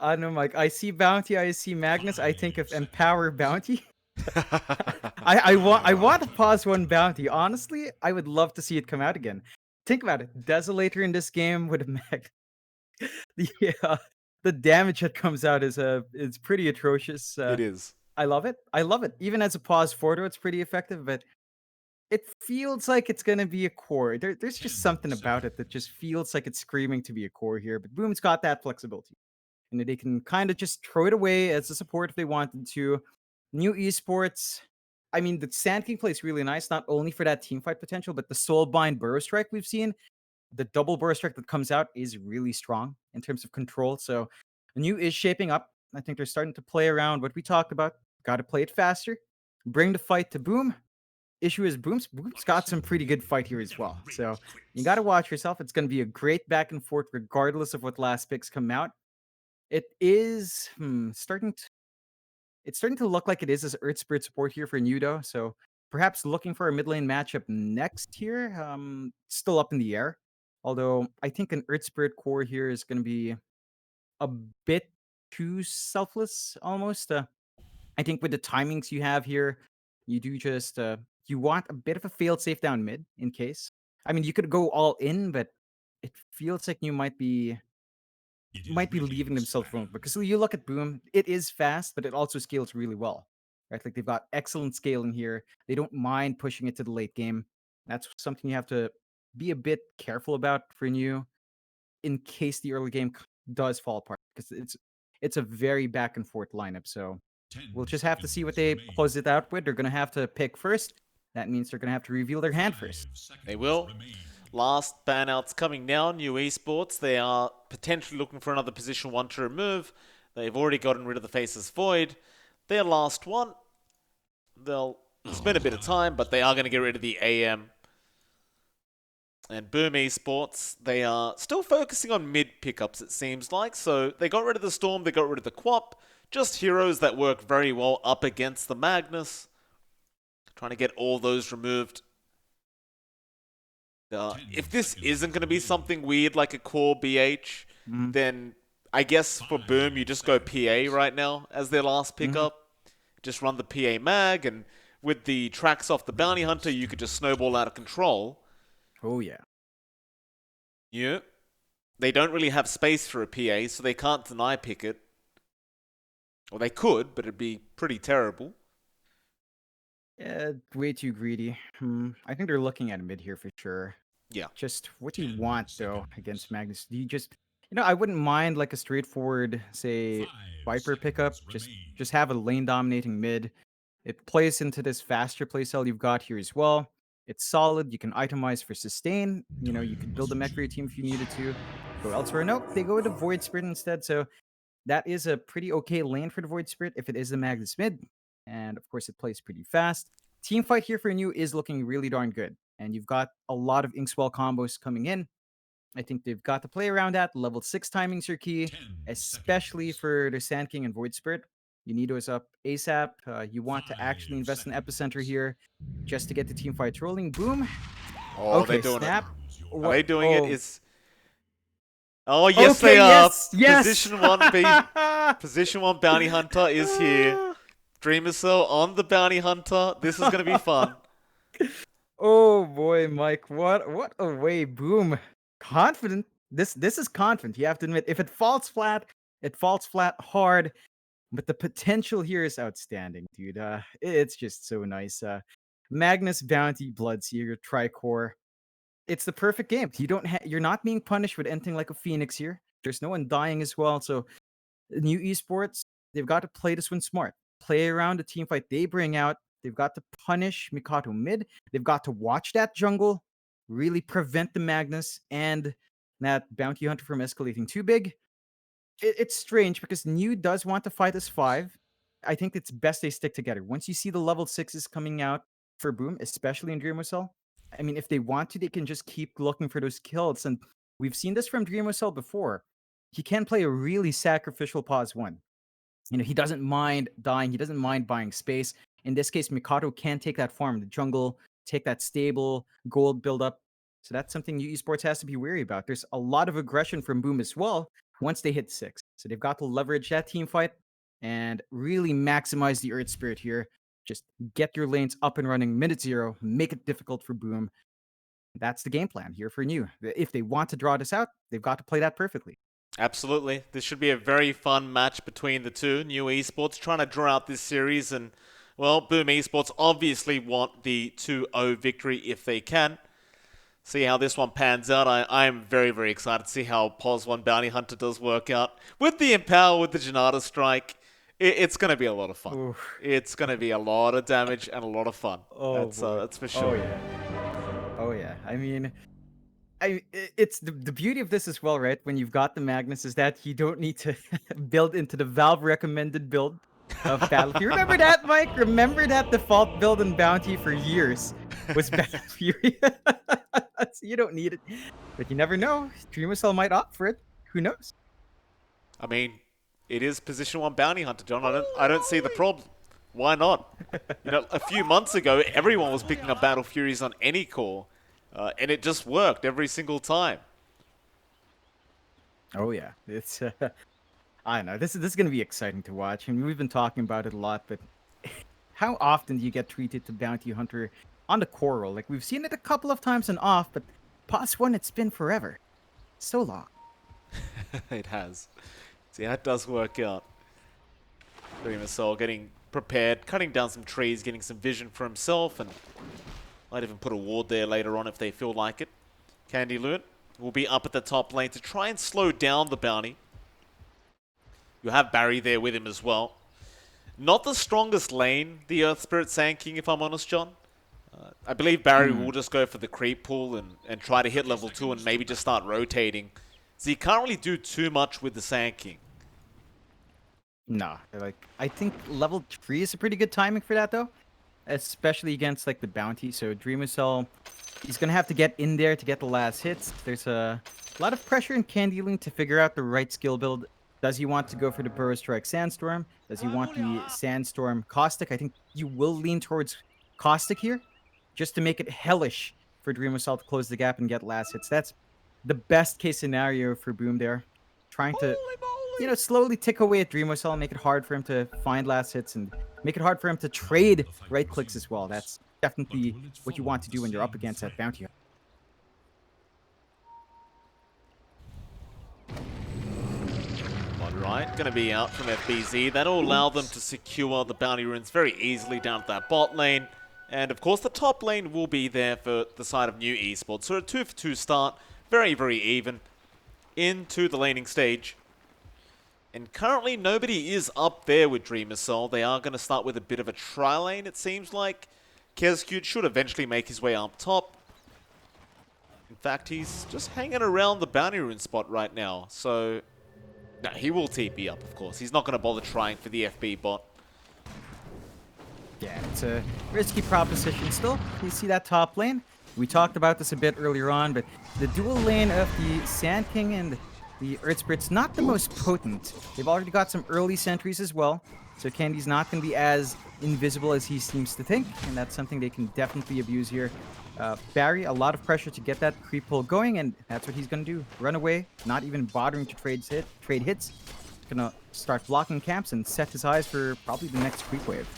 I know, Mike. I see Bounty, I see Magnus, I think of Empower Bounty. I want to pause one Bounty. Honestly, I would love to see it come out again. Think about it. Desolator in this game with a Mag. Yeah, the damage that comes out is pretty atrocious. It is. I love it. I love it. Even as a pause photo, it's pretty effective, but it feels like it's gonna be a core. There's just 10 something about it that seconds. just feels like it's screaming to be a core here. But Boom's got that flexibility. And they can kind of just throw it away as a support if they wanted to. New esports. I mean, the Sand King play is really nice, not only for that team fight potential, but the Soulbind Burrow Strike we've seen. The double Burrow Strike that comes out is really strong in terms of control. So, new is shaping up. I think they're starting to play around what we talked about. Got to play it faster. Bring the fight to Boom. Issue is Boom's got some pretty good fight here as well. So, you got to watch yourself. It's going to be a great back and forth, regardless of what last picks come out. It is starting to look like it is as Earth Spirit support here for Nudo. So perhaps looking for a mid lane matchup next here. Still up in the air. Although I think an Earth Spirit core here is going to be a bit too selfless almost. I think with the timings you have here, you do just you want a bit of a failed safe down mid in case. I mean, you could go all in, but it feels like you It is might be ready leaving for themselves smash. room because you look at Boom, it is fast, but it also scales really well. Right? Like they've got excellent scaling here. They don't mind pushing it to the late game. That's something you have to be a bit careful about for new in case the early game does fall apart because it's a very back and forth lineup. So 10 we'll just have to see what seconds they remain. close it out with. They're gonna have to pick first. That means they're gonna have to reveal their hand 5 first. They seconds will. remain. Last banouts coming now, New Esports. They are potentially looking for another position 1 to remove. They've already gotten rid of the Faceless Void. Their last one, they'll spend a bit of time, but they are going to get rid of the AM. And Boom Esports, they are still focusing on mid pickups, it seems like. So they got rid of the Storm, they got rid of the Quap. Just heroes that work very well up against the Magnus. Trying to get all those removed. If this isn't going to be something weird like a core BH, Mm-hmm. then I guess for Boom, you just go PA right now as their last Mm-hmm. pickup. Just run the PA mag, and with the tracks off the Bounty Hunter, you could just snowball out of control. Oh yeah. Yeah. They don't really have space for a PA, so they can't deny pick it. Or they could, but it'd be pretty terrible. Yeah, way too greedy. I think they're looking at mid here for sure. Yeah. Just what do you 10 want though seconds. against Magnus? Do you just I wouldn't mind like a straightforward, say, 5 Viper pickup. seconds Just remain. just have a lane dominating mid. It plays into this faster playstyle you've got here as well. It's solid. You can itemize for sustain. You could build a mech for your team if you needed to. Go elsewhere. Nope, they go with the Void Spirit instead. So that is a pretty okay lane for the Void Spirit if it is the Magnus mid. And of course, it plays pretty fast. Team fight here for you is looking really darn good. And you've got a lot of Inkswell combos coming in. I think they've got to play around that. Level 6 timings are key, 10 especially seconds. for the Sand King and Void Spirit. You need those up ASAP. You 5 want to actually invest in Epicenter seconds. here just to get the team fights rolling. Boom. Oh, they're Okay, doing it. snap. Choose your Are they What? doing it? Oh, Is Oh, yes, they okay, are. yes, yes. Position 1 Bounty Hunter is here. Dreamer Cell on the Bounty Hunter. This is going to be fun. Oh boy, Mike, what a way, Boom. Confident. This is confident. You have to admit, if it falls flat, it falls flat hard. But the potential here is outstanding, dude. It's just so nice. Magnus Bounty Bloodseeker Tricore. It's the perfect game. You're not being punished with anything like a Phoenix here. There's no one dying as well. So new esports, they've got to play this one smart. Play around the team fight they bring out. They've got to punish Mikato mid. They've got to watch that jungle, really prevent the Magnus and that bounty hunter from escalating too big. It's strange because New does want to fight as 5. I think it's best they stick together. Once you see the level 6s coming out for Boom, especially in Dream Cell, I mean, if they want to, they can just keep looking for those kills. And we've seen this from Dream Cell before. He can play a really sacrificial pause 1. He doesn't mind dying. He doesn't mind buying space. In this case, Mikado can take that farm, the jungle, take that stable gold build up. So that's something Esports has to be wary about. There's a lot of aggression from Boom as well. once they hit 6. So they've got to leverage that team fight and really maximize the Earth Spirit here. Just get your lanes up and running minute 0, make it difficult for Boom. That's the game plan here for New. If they want to draw this out, they've got to play that perfectly. Absolutely. This should be a very fun match between the two. New Esports trying to draw out this series, and, well, Boom Esports obviously want the 2-0 victory if they can. See how this one pans out. I am very, very excited to see how POS 1 Bounty Hunter does work out. With the Empower, with the Janata Strike, it's going to be a lot of fun. Oof. It's going to be a lot of damage and a lot of fun. Oh, that's for sure. Oh, yeah. Oh, yeah. I mean, it's the beauty of this as well, right? When you've got the Magnus, is that you don't need to build into the Valve recommended build of Battle Fury. Remember that, Mike? Remember that default build in Bounty for years was Battle Fury. So you don't need it, but you never know. Dreamcell might opt for it. Who knows? I mean, it is position 1 Bounty Hunter, John. I don't see the problem. Why not? You know, a few months ago, everyone was picking up Battle Furies on any core, and it just worked every single time. Oh yeah, it's. I don't know. This is going to be exciting to watch. I mean, we've been talking about it a lot, but how often do you get treated to Bounty Hunter on the core role? Like, we've seen it a couple of times and off, but POS 1, it's been forever. So long. It has. See, that does work out. Dreamcell getting prepared, cutting down some trees, getting some vision for himself, and might even put a ward there later on if they feel like it. Candy Loot will be up at the top lane to try and slow down the bounty. You have Barry there with him as well. Not the strongest lane, the Earth Spirit Sand King, if I'm honest, John. I believe Barry will just go for the creep pool and try to hit level 2 and maybe just start rotating. So he can't really do too much with the Sand King. Nah, like, I think level 3 is a pretty good timing for that, though. Especially against, like, the bounty. So Dreamcell, he's going to have to get in there to get the last hits. There's a lot of pressure in Candy Loon to figure out the right skill build. Does he want to go for the Burrow Strike Sandstorm? Does he want the Sandstorm Caustic? I think you will lean towards Caustic here, just to make it hellish for Dreamcell to close the gap and get last hits. That's the best case scenario for Boom there. Trying to, slowly tick away at Dreamcell and make it hard for him to find last hits and make it hard for him to trade right clicks as well. That's definitely what you want to do when you're up against that bounty. Right, going to be out from FBZ. That'll allow them to secure the bounty runes very easily down at that bot lane. And of course, the top lane will be there for the side of New Esports. So a 2-for-2 start, very, very even into the laning stage. And currently, nobody is up there with Dreamcell. They are going to start with a bit of a tri-lane, it seems like. Kezcute should eventually make his way up top. In fact, he's just hanging around the bounty rune spot right now. So, no, he will TP up, of course. He's not going to bother trying for the FB bot. Yeah, it's a risky proposition still. You see that top lane? We talked about this a bit earlier on, but the dual lane of the Sand King and the Earth Spirit's not the most potent. They've already got some early sentries as well, so Candy's not going to be as invisible as he seems to think, and that's something they can definitely abuse here. Barry, a lot of pressure to get that creep pull going, and that's what he's going to do. Run away, not even bothering to trade hits. Gonna start blocking camps and set his eyes for probably the next creep wave.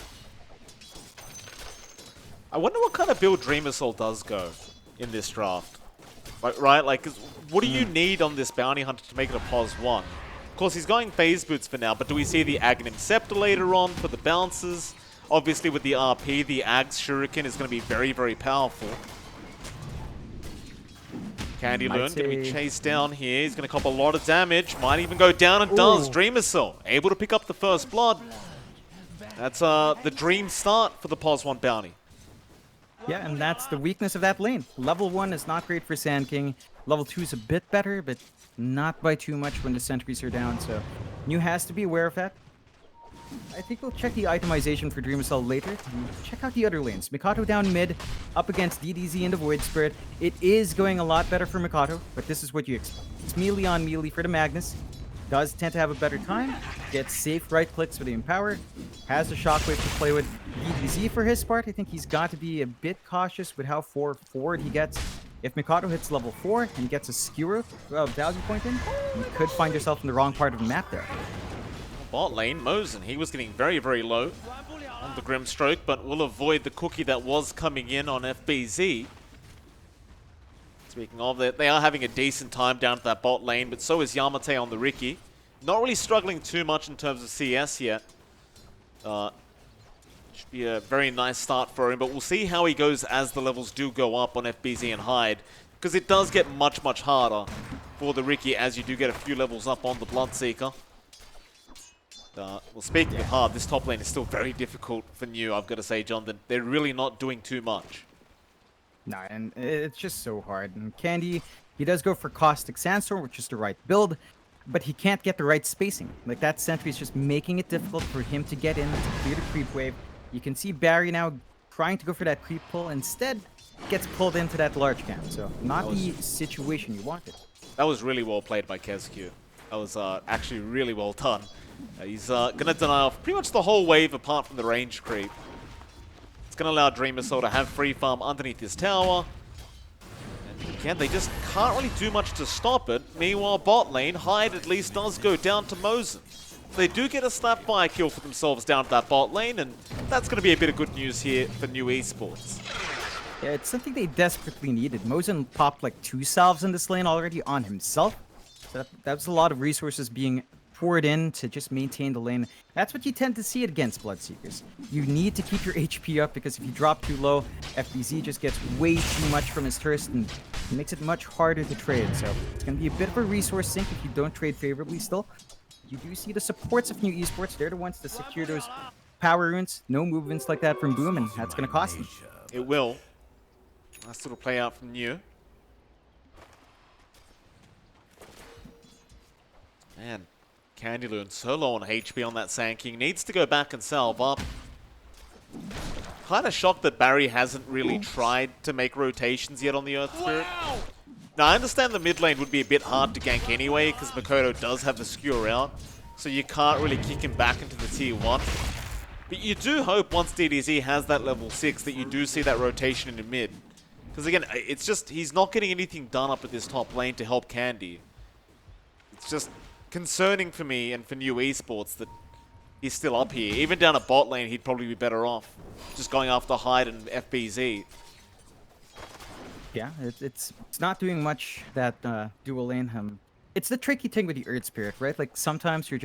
I wonder what kind of build Dreamcell does go in this draft. Right? Like, what do you need on this Bounty Hunter to make it a POS 1? Of course, he's going Phase Boots for now, but do we see the Aghanim Scepter later on for the bounces? Obviously, with the RP, the Ag's Shuriken is going to be very, very powerful. Candy Loon going to be chased down here. He's going to cop a lot of damage. Might even go down and does. Dreamcell able to pick up the first blood. That's the dream start for the POS 1 Bounty. Yeah, and that's the weakness of that lane. Level 1 is not great for Sand King. Level 2 is a bit better, but not by too much when the sentries are down, so New has to be aware of that. I think we'll check the itemization for Dreamcell later. Check out the other lanes. Mikato down mid, up against DDZ and the Void Spirit. It is going a lot better for Mikato, but this is what you expect. It's melee on melee for the Magnus. Does tend to have a better time. Gets safe right clicks with the Empower. Has a Shockwave to play with. DDZ for his part, I think he's got to be a bit cautious with how far forward he gets. If Mikado hits level 4 and gets a skewer value point in, you could find yourself in the wrong part of the map there. Bot lane, Mosin, he was getting very, very low on the Grimstroke, but will avoid the cookie that was coming in on FBZ. Speaking of that, they are having a decent time down at that bot lane, but so is Yamate on the Riki. Not really struggling too much in terms of CS yet. Should be a very nice start for him, but we'll see how he goes as the levels do go up on FBZ and Hyde, because it does get much, much harder for the Riki as you do get a few levels up on the Bloodseeker. Well, speaking of hard, this top lane is still very difficult for New, I've got to say, Jonathan. They're really not doing too much. Nah, and it's just so hard. And Candy, he does go for Caustic Sandstorm, which is the right build, but he can't get the right spacing. Like, that sentry is just making it difficult for him to get in, to clear the creep wave. You can see Barry now trying to go for that creep pull, instead gets pulled into that large camp. So, not the situation you wanted. That was really well played by KezQ. That was actually really well done. He's going to deny off pretty much the whole wave apart from the range creep. It's going to allow Dreamer Soul to have free farm underneath his tower. And again, they just can't really do much to stop it. Meanwhile, bot lane, Hyde at least does go down to Mosin. They do get a Snapfire kill for themselves down at that bot lane, and that's going to be a bit of good news here for New Esports. Yeah, it's something they desperately needed. Mosin popped like 2 salves in this lane already on himself. So that was a lot of resources being poured in to just maintain the lane. That's what you tend to see against Bloodseekers. You need to keep your HP up, because if you drop too low, FBZ just gets way too much from his turret and it makes it much harder to trade. So it's going to be a bit of a resource sink if you don't trade favorably still. You do see the supports of New Esports. They're the ones to secure those power runes. No movements like that from Boom, and that's going to cost them. It will. Nice little play out from New. Man, Candyloon so low on HP on that Sand King. Needs to go back and salve up. Kind of shocked that Barry hasn't really tried to make rotations yet on the Earth Spirit. Now, I understand the mid lane would be a bit hard to gank anyway, because Makoto does have the skewer out, so you can't really kick him back into the tier 1. But you do hope once DDZ has that level 6 that you do see that rotation in the mid. Because again, it's just, he's not getting anything done up at this top lane to help Candy. It's just concerning for me and for New Esports that he's still up here. Even down at bot lane, he'd probably be better off just going after Hyde and FBZ. Yeah, it's not doing much, that dual lane. It's the tricky thing with the Earth Spirit, right? Like, sometimes you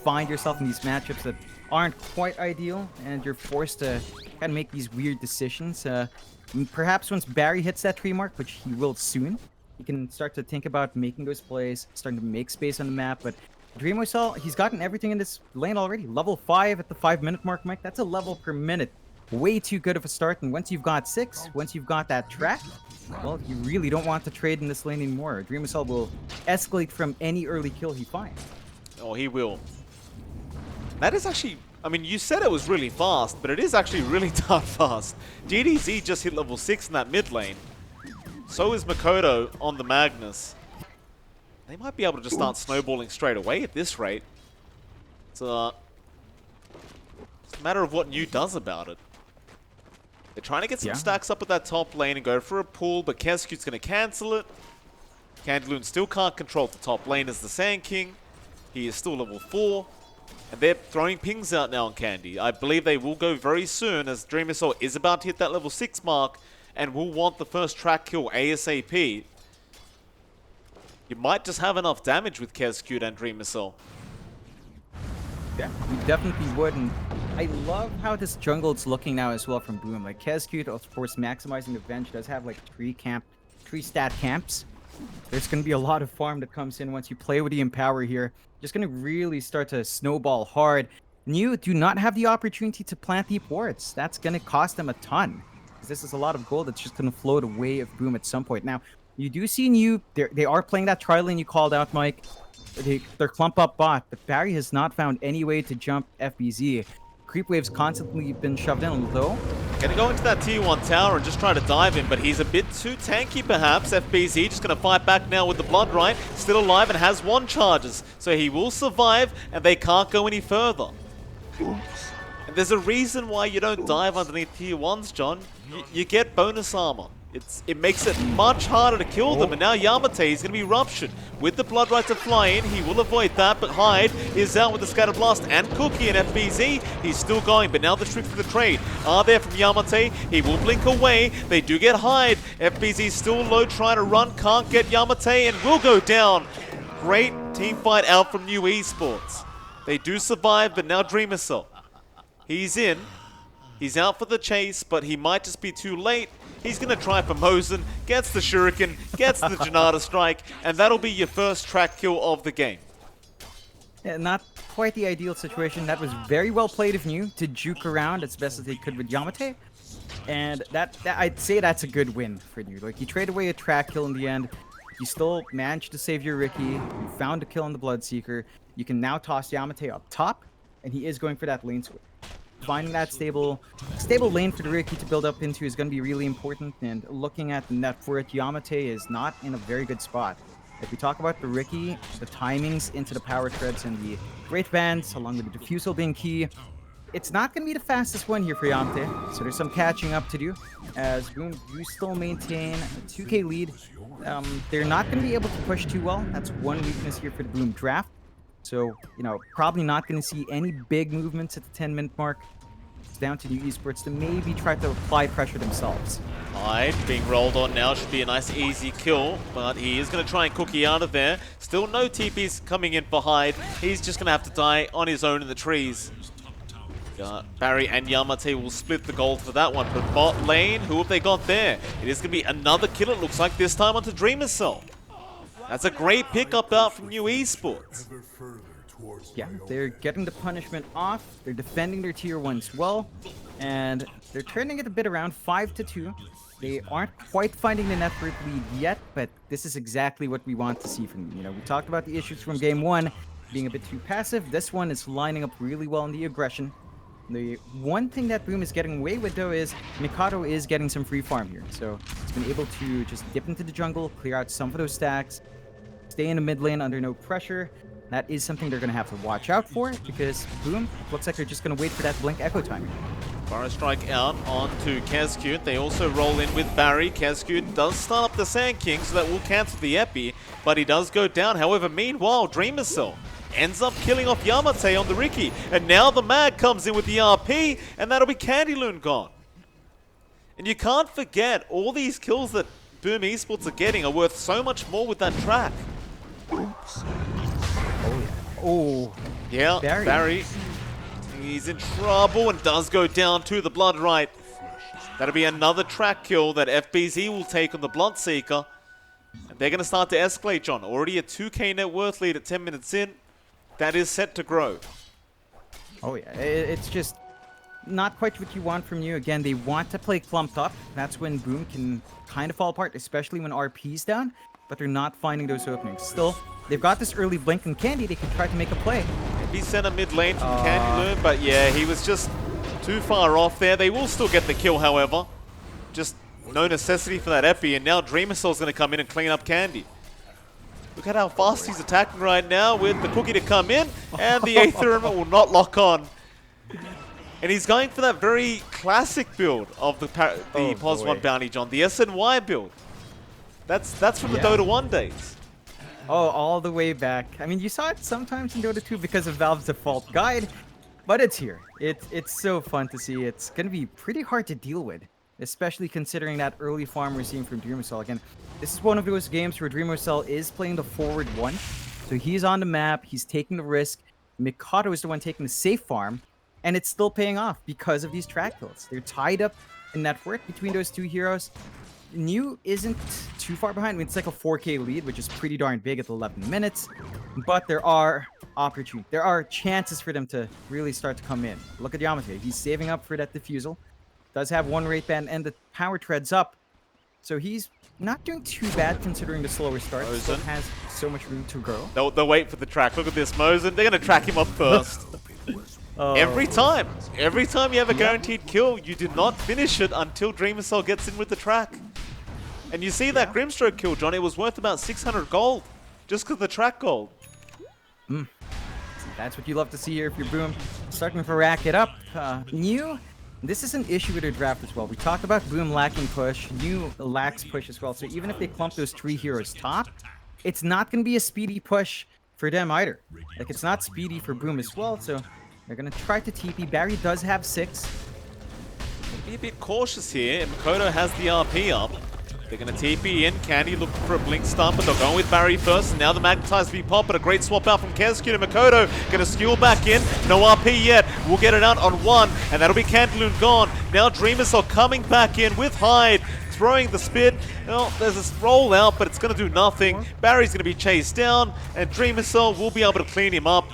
find yourself in these matchups that aren't quite ideal, and you're forced to kind of make these weird decisions. Perhaps once Barry hits that 3 mark, which he will soon, he can start to think about making those plays, starting to make space on the map. But Dreamoiselle, he's gotten everything in this lane already. Level 5 at the 5-minute mark, Mike. That's a level per minute. Way too good of a start. And once you've got 6, once you've got that track, well, you really don't want to trade in this lane anymore. Dreamoiselle will escalate from any early kill he finds. Oh, he will. That is actually... I mean, you said it was really fast, but it is actually really darn fast. DDZ just hit level 6 in that mid lane. So is Makoto on the Magnus. They might be able to just start snowballing straight away at this rate. It's a matter of what New does about it. They're trying to get some stacks up at that top lane and go for a pull, but KezQ's going to cancel it. Candyloon still can't control the top lane as the Sand King. He is still level 4. And they're throwing pings out now on Candy. I believe they will go very soon, as Dreamer Soul is about to hit that level 6 mark and will want the first track kill ASAP. You might just have enough damage with KezQ and Dreamer Soul. Yeah, you definitely would. And I love how this jungle is looking now as well from Boom. Like, KezQ, of course, maximizing the bench, does have like 3 stat camps. There's going to be a lot of farm that comes in once you play with the Empower here. Just going to really start to snowball hard. New do not have the opportunity to plant deep wards. That's going to cost them a ton. This is a lot of gold that's just going to float away of Boom at some point. Now, you do see New, they are playing that tri lane you called out, Mike. They're clump up bot, but Barry has not found any way to jump FBZ. Creep wave's constantly been shoved in low. Gonna go into that tier 1 tower and just try to dive him, but he's a bit too tanky perhaps. FBZ just gonna fight back now with the Blood Right. Still alive and has 1 charges, so he will survive and they can't go any further. And there's a reason why you don't dive underneath tier 1s, John. You get bonus armor. It makes it much harder to kill them, and now Yamate is going to be ruptured. With the Blood Right to fly in, he will avoid that, but Hyde is out with the Scatter Blast and Cookie and FBZ. He's still going, but now the trick for the trade are there from Yamate. He will blink away. They do get Hyde. FBZ still low, trying to run, can't get Yamate, and will go down. Great team fight out from New Esports. They do survive, but now Dreamercell. He's in. He's out for the chase, but he might just be too late. He's going to try for Mosin, gets the Shuriken, gets the Janata Strike, and that'll be your first track kill of the game. Yeah, not quite the ideal situation. That was very well played of New to juke around as best as they could with Yamate. And that I'd say that's a good win for New. Like, you trade away a track kill in the end. You still managed to save your Riki. You found a kill on the Bloodseeker. You can now toss Yamate up top, and he is going for that lane switch. Finding that stable lane for the Riki to build up into is going to be really important, and looking at the net for it, Yamate is not in a very good spot. If we talk about the Riki, the timings into the power treads and the great bands, along with the diffusal being key, it's not going to be the fastest one here for Yamate, so there's some catching up to do, as Boom do still maintain a 2k lead. They're not going to be able to push too well. That's one weakness here for the Boom draft. So, you know, probably not going to see any big movements at the 10-minute mark. It's down to New Esports to maybe try to apply pressure themselves. Hyde being rolled on now should be a nice easy kill, but he is going to try and Cookie out of there. Still no TPs coming in for Hyde. He's just going to have to die on his own in the trees. Barry and Yamate will split the gold for that one, but bot lane, who have they got there? It is going to be another kill, it looks like, this time onto Dreamercell. That's a great pickup out from New Esports. Yeah, they're getting the punishment off. They're defending their tier 1s well, and they're turning it a bit around 5-2. They aren't quite finding the network lead yet, but this is exactly what we want to see from them. You know, we talked about the issues from game 1 being a bit too passive. This one is lining up really well in the aggression. The one thing that Boom is getting away with, though, is Mikado is getting some free farm here. So he's been able to just dip into the jungle, clear out some of those stacks, stay in the mid lane under no pressure. That is something they're going to have to watch out for, because Boom looks like they're just going to wait for that blink echo timing. Burrow Strike out onto Kezcute. They also roll in with Barry. Kezcute does start up the Sand King, so that will cancel the Epi, but he does go down. However, meanwhile, Dreamercell ends up killing off Yamate on the Riki, and now the Mag comes in with the RP, and that'll be Candyloon gone. And you can't forget, all these kills that Boom Esports are getting are worth so much more with that track. Oops. Oh, yeah. Oh. Yeah, Barry. He's in trouble and does go down to the Blood Right. That'll be another track kill that FBZ will take on the Bloodseeker. And they're going to start to escalate, John. Already a 2k net worth lead at 10 minutes in. That is set to grow. Oh, yeah. It's just not quite what you want from you. Again, they want to play clumped up. That's when Boom can kind of fall apart, especially when RP's down. But they're not finding those openings. Still, they've got this early blink and Candy. They can try to make a play. He sent a mid lane from Candyloon, but yeah, he was just too far off there. They will still get the kill, however. Just no necessity for that Epi, and now Dreamercell's going to come in and clean up Candy. Look at how fast he's attacking right now with the Cookie to come in, and the Aether Element will not lock on. And he's going for that very classic build of the Pos 1 bounty, John, the SNY build. That's from the Dota 1 days. Oh, all the way back. I mean, you saw it sometimes in Dota 2 because of Valve's default guide, but it's here. It's so fun to see. It's going to be pretty hard to deal with, especially considering that early farm we're seeing from Dreamercell. Again, this is one of those games where Dreamercell is playing the forward one, so he's on the map, he's taking the risk. Mikado is the one taking the safe farm, and it's still paying off because of these track kills. They're tied up in that work between those two heroes. New isn't too far behind. I mean, it's like a 4k lead, which is pretty darn big at 11 minutes. But there are opportunities. There are chances for them to really start to come in. Look at Yamate. He's saving up for that diffusal. Does have one rate band and the power treads up. So he's not doing too bad considering the slower start. Still has so much room to grow. They'll wait for the track. Look at this, Mosin. They're going to track him up first. Every time you have a guaranteed kill, you do not finish it until Dreamercell gets in with the track. And you see that Grimstroke kill, John, it was worth about 600 gold, just because of the track gold. That's what you love to see here if you're Boom. Starting to rack it up. New this is an issue with their draft as well. We talked about Boom lacking push, New lacks push as well. So even if they clump those 3 heroes top, it's not going to be a speedy push for them either. Like, it's not speedy for Boom as well, so they're going to try to TP. Barry does have 6. Be a bit cautious here. Makoto has the RP up. They're going to TP in. Candy looking for a blink stun, but they're going with Barry first. And now the Magnetize be popped, but a great swap out from Kezku to Makoto. Going to skew back in. No RP yet. We'll get it out on 1, and that'll be Cantaloon gone. Now Dreamers are coming back in with Hyde. Throwing the spin. Well, there's this rollout, but it's going to do nothing. Barry's going to be chased down, and Dreamercell will be able to clean him up.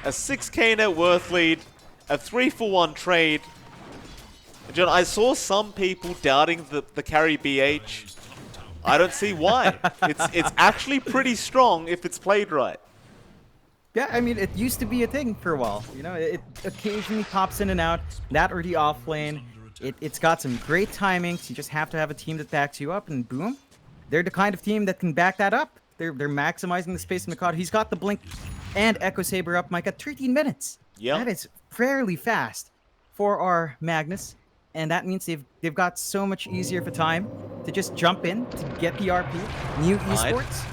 A 6k net worth lead. A 3-for-1 trade. John, I saw some people doubting the carry BH. I don't see why. It's actually pretty strong if it's played right. Yeah, I mean, it used to be a thing for a while. You know, it occasionally pops in and out. That or the off lane. It's got some great timings. You just have to have a team that backs you up, and boom. They're the kind of team that can back that up. They're maximizing the space in the card. He's got the Blink and Echo Saber up, Mike, at 13 minutes. Yeah. That is fairly fast for our Magnus. And that means they've got so much easier for time to just jump in to get the RP. New Esports.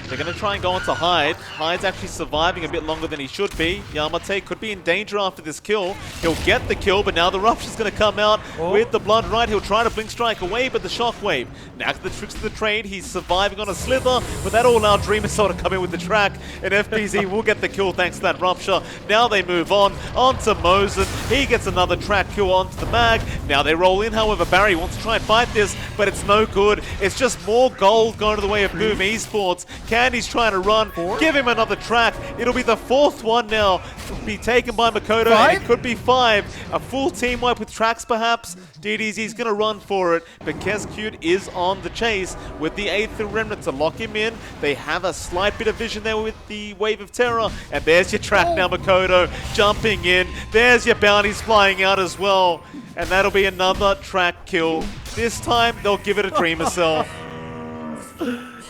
They're going to try and go on to Hyde. Hyde's actually surviving a bit longer than he should be. Yamate could be in danger after this kill. He'll get the kill, but now the Rupture's going to come out with the Blood Right. He'll try to Blink Strike away, but the Shockwave. Now to the tricks of the trade. He's surviving on a Slither, but that all allowed Dreamer sort of come in with the track, and FPZ will get the kill thanks to that Rupture. Now they move on to Mosen. He gets another track kill onto the Mag. Now they roll in, however, Barry wants to try and fight this, but it's no good. It's just more gold going to the way of Boom Esports. Candy's trying to run. Give him another track. It'll be the 4th one now. It'll be taken by Makoto, and it could be 5. A full team wipe with tracks, perhaps. DDZ's going to run for it, but Kezku is on the chase with the 8th Remnant to lock him in. They have a slight bit of vision there with the Wave of Terror, and there's your track now, Makoto jumping in. There's your bounties flying out as well, and that'll be another track kill. This time, they'll give it a Dreamercell.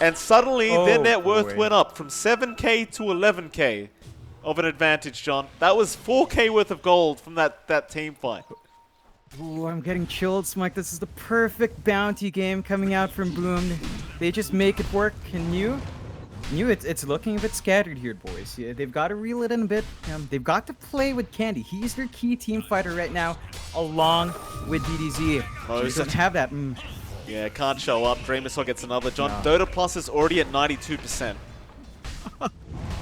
And suddenly, their net worth went up from 7k to 11k of an advantage, John. That was 4k worth of gold from that team fight. Ooh, I'm getting chills, Mike. This is the perfect bounty game coming out from Boom. They just make it work. And it's looking a bit scattered here, boys. Yeah, they've got to reel it in a bit. They've got to play with Candy. He's their key team fighter right now, along with DDZ. They doesn't have that. Yeah, can't show up. Dreamercell gets another. John, Dota Plus is already at 92%.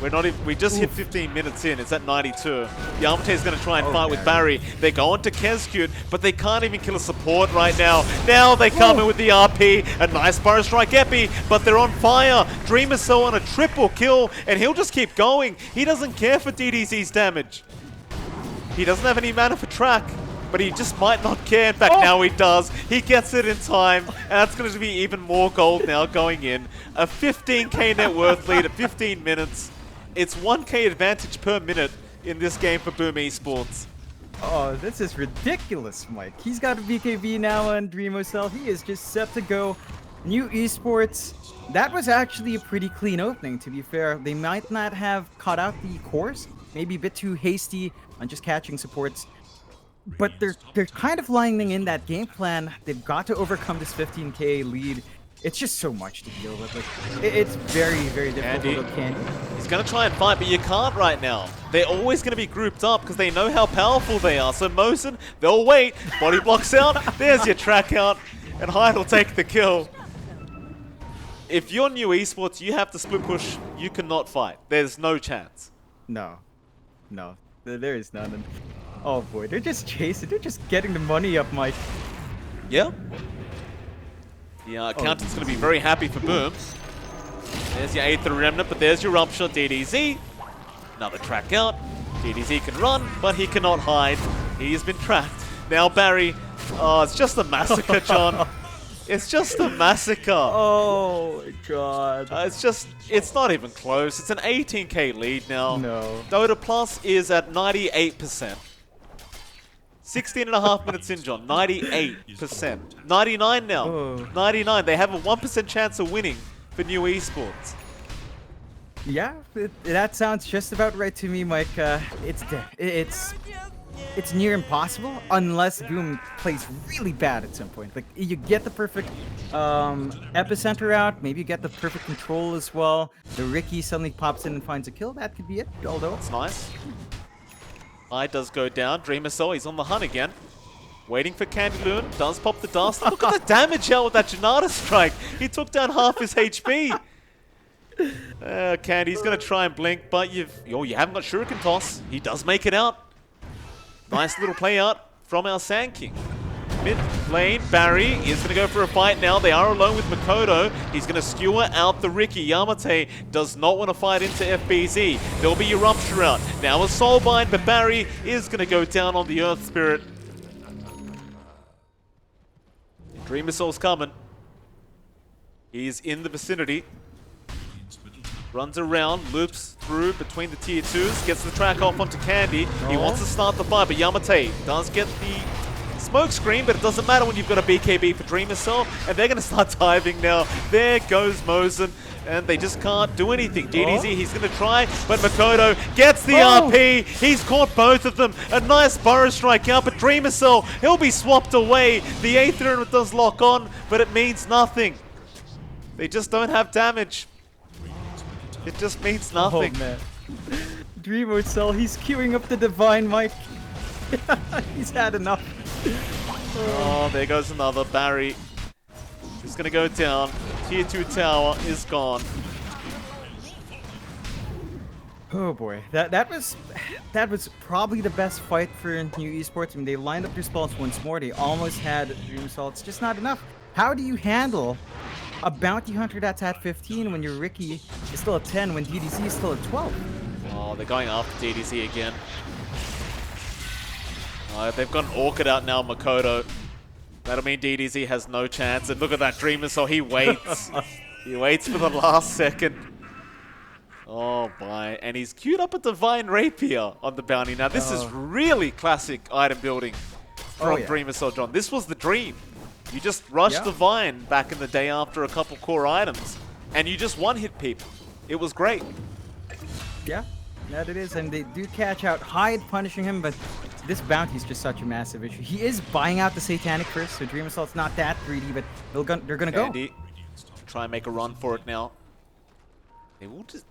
We're not even, we just hit 15 minutes in. It's at 92. Yamate's going to try and fight with Barry. They go on to Kezku, but they can't even kill a support right now. Now they come in with the RP. A nice Burrow Strike Epi, but they're on fire. Dreamercell on a triple kill, and he'll just keep going. He doesn't care for DDZ's damage. He doesn't have any mana for track, but he just might not care. In fact, now he does. He gets it in time, and that's going to be even more gold now going in. A 15k net worth lead at 15 minutes. It's 1k advantage per minute in this game for Boom Esports. Oh, this is ridiculous, Mike. He's got a BKB now on Dreamercell. He is just set to go. New Esports. That was actually a pretty clean opening, to be fair. They might not have caught out the course. Maybe a bit too hasty on just catching supports. But they're kind of lining in that game plan. They've got to overcome this 15k lead. It's just so much to deal with. Like, it's very, very difficult with Candy. He's going to try and fight, but you can't right now. They're always going to be grouped up because they know how powerful they are. So Mosen, they'll wait. Body blocks out. There's your track out. And Hyde will take the kill. If you're New Esports, you have to split push. You cannot fight. There's no chance. No. There is none. And, oh boy, they're just chasing. They're just getting the money up, Mike. Yeah. The accountant's going to be very happy for Boom. There's your 8th Remnant, but there's your Rupture, DDZ. Another track out. DDZ can run, but he cannot hide. He has been tracked. Now Barry. Oh, it's just a massacre, John. It's just a massacre. Oh, my God. It's not even close. It's an 18k lead now. No. Dota Plus is at 98%. 16.5 minutes in, John. 98%. 99 now. Oh. 99. They have a 1% chance of winning for New Esports. Yeah, that sounds just about right to me, Mike. It's it's near impossible unless Boom plays really bad at some point. Like you get the perfect epicenter out, maybe you get the perfect control as well. The Ricky suddenly pops in and finds a kill. That could be it. Although That's nice. Eye does go down. Dreamer Soul, he's on the hunt again. Waiting for Candy Loon. Does pop the dust. Look at the damage out with that Janata strike. He took down half his HP. Candy's going to try and blink, but you haven't got Shuriken Toss. He does make it out. Nice little play out from our Sand King. Mid lane, Barry is going to go for a fight now. They are alone with Makoto. He's going to skewer out the Ricky. Yamate does not want to fight into FBZ. There'll be a Rupture out. Now a Soulbind, but Barry is going to go down on the Earth Spirit. Dreamer Soul's coming. He's in the vicinity. Runs around, loops through between the tier 2s, gets the track off onto Candy. He wants to start the fight, but Yamate does get the smoke screen, but it doesn't matter when you've got a BKB for Dreamer Soul, and they're going to start diving now. There goes Mosen, and they just can't do anything. DDZ, he's going to try, but Makoto gets the RP. He's caught both of them. A nice burrow strike out, but Dreamer Soul, he'll be swapped away. The Aether does lock on, but it means nothing. They just don't have damage. It just means nothing. Oh man. Dreamer Cell, he's queuing up the Divine Mike. He's had enough. Oh, there goes another. Barry is going to go down. Tier 2 tower is gone. Oh boy, that was probably the best fight for New Esports. I mean, they lined up their spells once more. They almost had Dream Assault. It's just not enough. How do you handle a bounty hunter that's at 15 when your Ricky is still at 10 when DDC is still at 12? Oh, they're going after DDC again. They've got an Orchid out now, Makoto. That'll mean DDZ has no chance. And look at that Dreamer, so he waits. He waits for the last second. Oh my, and he's queued up a Divine Rapier on the bounty. Now this is really classic item building from Dreamer Soul, John. This was the dream. You just rushed Divine back in the day after a couple core items, and you just one-hit people. It was great. Yeah, that it is, and they do catch out Hyde punishing him, but this bounty is just such a massive issue. He is buying out the Satanic first, so Dream Assault's not that greedy, but they're gonna go. Try and make a run for it now.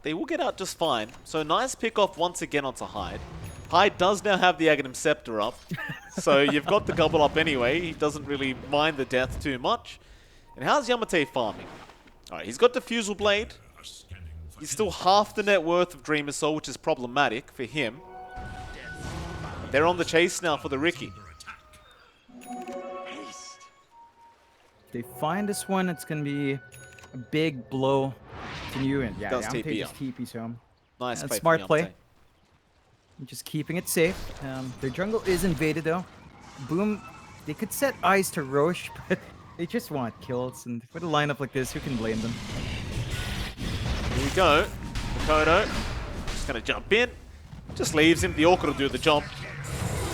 They will get out just fine. So nice pick off once again onto Hyde. Hyde does now have the Aghanim Scepter up, so you've got the gobble up anyway. He doesn't really mind the death too much. And how's Yamate farming? Alright, he's got Diffusal Blade. He's still half the net worth of Dreamer Soul, which is problematic for him. They're on the chase now for the Ricky. If they find this one, it's going to be a big blow to you. And yeah, does Yamate TP just TP, so nice play, smart from play. Yamate. Just keeping it safe. Their jungle is invaded though. Boom, they could set eyes to Roche, but they just want kills. And with a lineup like this, who can blame them? Here we go. Makoto just going to jump in. Just leaves him. The Orchid will do the jump.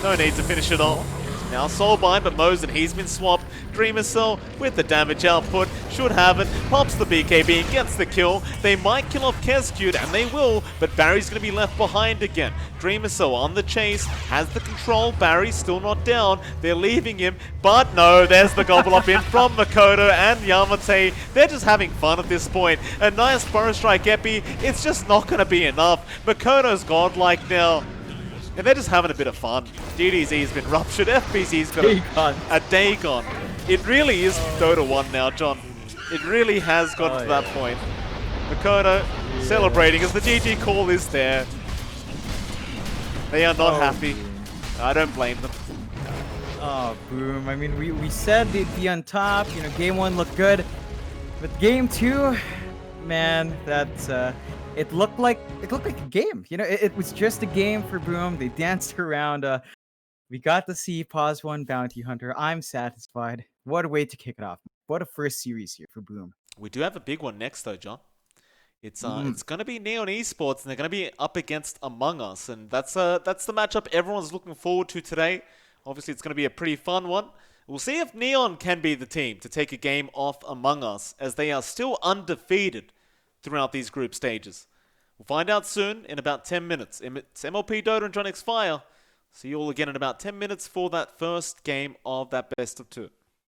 No need to finish it off. Now Soulbind, but Mosen, he's been swapped. Dreamer Cell with the damage output. Should have it. Pops the BKB, gets the kill. They might kill off Kescute, and they will, but Barry's going to be left behind again. Dreamer Cell on the chase, has the control. Barry's still not down. They're leaving him, but no, there's the gobble up in from Makoto and Yamate. They're just having fun at this point. A nice Burrow Strike Epi. It's just not going to be enough. Makoto's godlike now. And they're just having a bit of fun. DDZ's been ruptured. FBZ's got a Dagon. It really is Dota 1 now, John. It really has gotten to that point. Makoto celebrating as the GG call is there. They are not happy. I don't blame them. Oh, Boom. I mean, we said they'd be on top. You know, game 1 looked good. But game 2, man, that's... It looked like a game. You know, it was just a game for Boom. They danced around. We got to see Pause 1 Bounty Hunter. I'm satisfied. What a way to kick it off. What a first series here for Boom. We do have a big one next though, John. It's going to be Neon Esports, and they're going to be up against Among Us, and that's the matchup everyone's looking forward to today. Obviously, it's going to be a pretty fun one. We'll see if Neon can be the team to take a game off Among Us, as they are still undefeated throughout these group stages. We'll find out soon in about 10 minutes. It's MLP Dota and JohnXFire. See you all again in about 10 minutes for that first game of that best of two.